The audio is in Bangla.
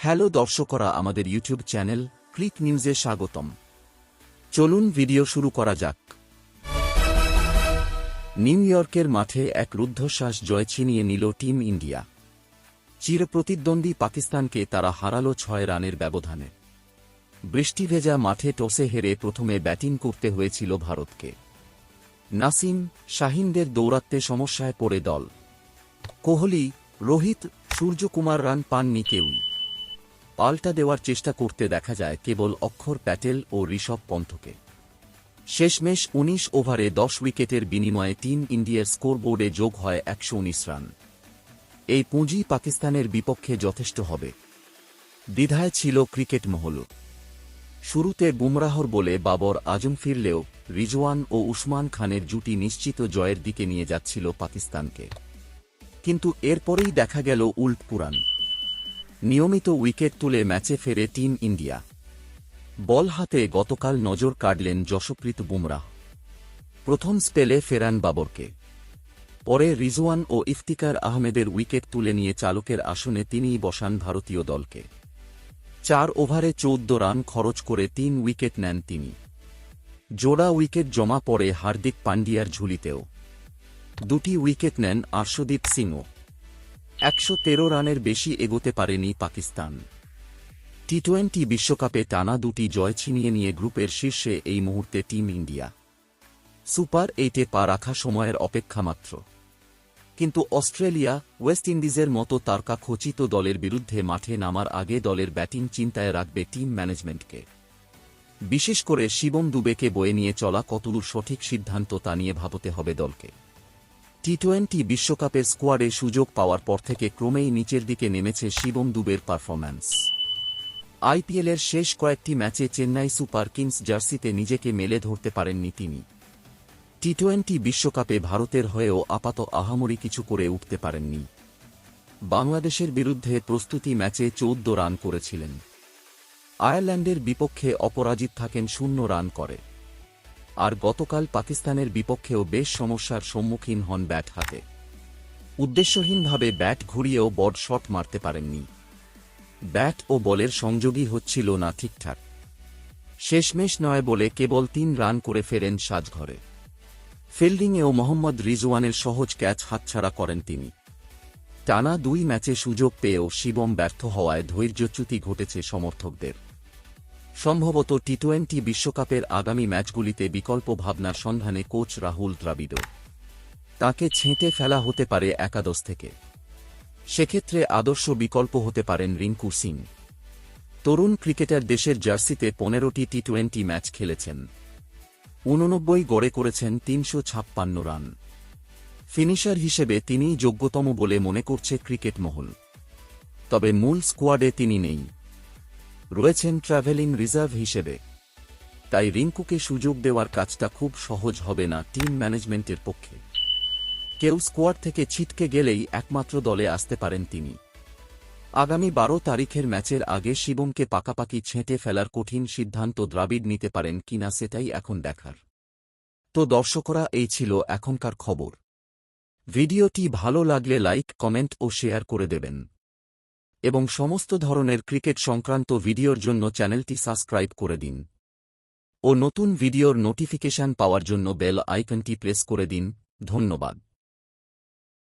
হ্যালো দর্শকরা, আমাদের ইউটিউব চ্যানেল ক্লিক নিউজে স্বাগতম। চলুন ভিডিও শুরু করা যাক। নিউ ইয়র্কের মাঠে এক রুদ্ধশ্বাস জয় ছিনিয়ে নিল টিম ইন্ডিয়া। চিরপ্রতিদ্বন্দ্বী পাকিস্তানকে তারা হারাল 6 রানের ব্যবধানে। বৃষ্টিভেজা মাঠে টসে হেরে প্রথমে ব্যাটিং করতে হয়েছিল ভারতকে। নাসিম, শাহিনদের দৌরাত্ম্যে সমস্যায় পড়ে দল। কোহলি, রোহিত, সূর্যকুমার রান পাননি কেউই। পাল্টা দেওয়ার চেষ্টা করতে দেখা যায় কেবল অক্ষর প্যাটেল ও ঋষভ পন্থকে। শেষমেশ 19 ওভারে 10 উইকেটের বিনিময়ে টিম ইন্ডিয়ার স্কোরবোর্ডে যোগ হয় 119 রান। এই পুঁজি পাকিস্তানের বিপক্ষে যথেষ্ট হবে, দ্বিধায় ছিল ক্রিকেট মহল। শুরুতে বুমরাহর বলে বাবর আজম ফিরলেও রিজওয়ান ও উসমান খানের জুটি নিশ্চিত জয়ের দিকে নিয়ে যাচ্ছিল পাকিস্তানকে। কিন্তু এরপরেই দেখা গেল উল্টপুরাণ। নিয়মিত উইকেট তুলে ম্যাচে ফেরে টিম ইন্ডিয়া। বল হাতে গতকাল নজর কাড়লেন যশপ্রীত বুমরাহ। প্রথম স্পেলে ফেরান বাবরকে, পরে রিজওয়ান ও ইফতিকার আহমেদের উইকেট তুলে নিয়ে চালকের আসনে তিনিই বসান ভারতীয় দলকে। 4 ওভারে 14 রান খরচ করে 3 উইকেট নেন তিনি। জোড়া উইকেট জমা পড়ে হার্দিক পান্ডিয়ার ঝুলিতেও। 2টি উইকেট নেন আর্শদীপ সিংও। 113 রানের বেশি এগোতে পারেনি পাকিস্তান। টি-20 বিশ্বকাপে টানা 2টি জয় ছিনিয়ে নিয়ে গ্রুপের শীর্ষে এই মুহূর্তে টিম ইন্ডিয়া। সুপার 8-এ পা রাখা সময়ের অপেক্ষা মাত্র। কিন্তু অস্ট্রেলিয়া, ওয়েস্ট ইন্ডিজের মতো তারকা খচিত দলের বিরুদ্ধে মাঠে নামার আগে দলের ব্যাটিং চিন্তায় রাখবে টিম ম্যানেজমেন্টকে। বিশেষ করে শিবম দুবেকে বয়ে নিয়ে চলা কতদূর সঠিক সিদ্ধান্ত তা নিয়ে ভাবতে হবে দলকে। টি-20 বিশ্বকাপের স্কোয়াডে সুযোগ পাওয়ার পর থেকে ক্রমেই নিচের দিকে নেমেছে শিবম দুবের পারফরম্যান্স। আইপিএলের শেষ কয়েকটি ম্যাচে চেন্নাই সুপার কিংস জার্সিতে নিজেকে মেলে ধরতে পারেননি তিনি। টি-20 বিশ্বকাপে ভারতের হয়েও আপাত আহামরি কিছু করে উঠতে পারেননি। বাংলাদেশের বিরুদ্ধে প্রস্তুতি ম্যাচে 14 রান করেছিলেন। আয়ারল্যান্ডের বিপক্ষে অপরাজিত থাকেন 0 রান করে। আর গতকাল পাকিস্তানের বিপক্ষেও বেশ সমস্যার সম্মুখীন হন ব্যাট হাতে। উদ্দেশ্যহীনভাবে ব্যাট ঘুরিয়েও বড় শট মারতে পারেননি। ব্যাট ও বলের সংযোগই হচ্ছিল না ঠিকঠাক। শেষমেশ 9 বলে কেবল 3 রান করে ফেরেন সাজঘরে। ফিল্ডিংয়েও মোহাম্মদ রিজওয়ানের সহজ ক্যাচ হাতছাড়া করেন তিনি। টানা 2 ম্যাচে সুযোগ পেয়েও শিবম ব্যর্থ হওয়ায় ধৈর্যচ্যুতি ঘটেছে সমর্থকদের। সম্ভবত টি-20 বিশ্বকাপের আগামী ম্যাচগুলিতে বিকল্প ভাবনার সন্ধানে কোচ রাহুল দ্রাবিড়। তাকে ছেঁটে ফেলা হতে পারে একাদশ থেকে। সেক্ষেত্রে আদর্শ বিকল্প হতে পারেন রিঙ্কু সিং। তরুণ ক্রিকেটার দেশের জার্সিতে 15টি টি-20 ম্যাচ খেলেছেন। 89 গড়ে করেছেন 356 রান। ফিনিশার হিসেবে তিনিই যোগ্যতম বলে মনে করছে ক্রিকেট মহল। তবে মূল স্কোয়াডে তিনি নেই, রয়েছেন ট্রাভেলিং রিজার্ভ হিসেবে। তাই রিঙ্কুকে সুযোগ দেওয়ার কাজটা খুব সহজ হবে না টিম ম্যানেজমেন্টের পক্ষে। কেউ স্কোয়াড থেকে ছিটকে গেলেই একমাত্র দলে আসতে পারেন তিনি। আগামী 12 তারিখের ম্যাচের আগে শিবমকে পাকাপাকি ছেঁটে ফেলার কঠিন সিদ্ধান্ত দ্রাবিড় নিতে পারেন কিনা সেটাই এখন দেখার। তো দর্শকরা, এই ছিল এখনকার খবর। ভিডিওটি ভালো লাগলে লাইক, কমেন্ট ও শেয়ার করে দেবেন এবং সমস্ত ধরনের ক্রিকেট সংক্রান্ত ভিডিওর জন্য চ্যানেলটি সাবস্ক্রাইব করে দিন ও নতুন ভিডিওর নোটিফিকেশন পাওয়ার জন্য বেল আইকনটি প্রেস করে দিন। ধন্যবাদ।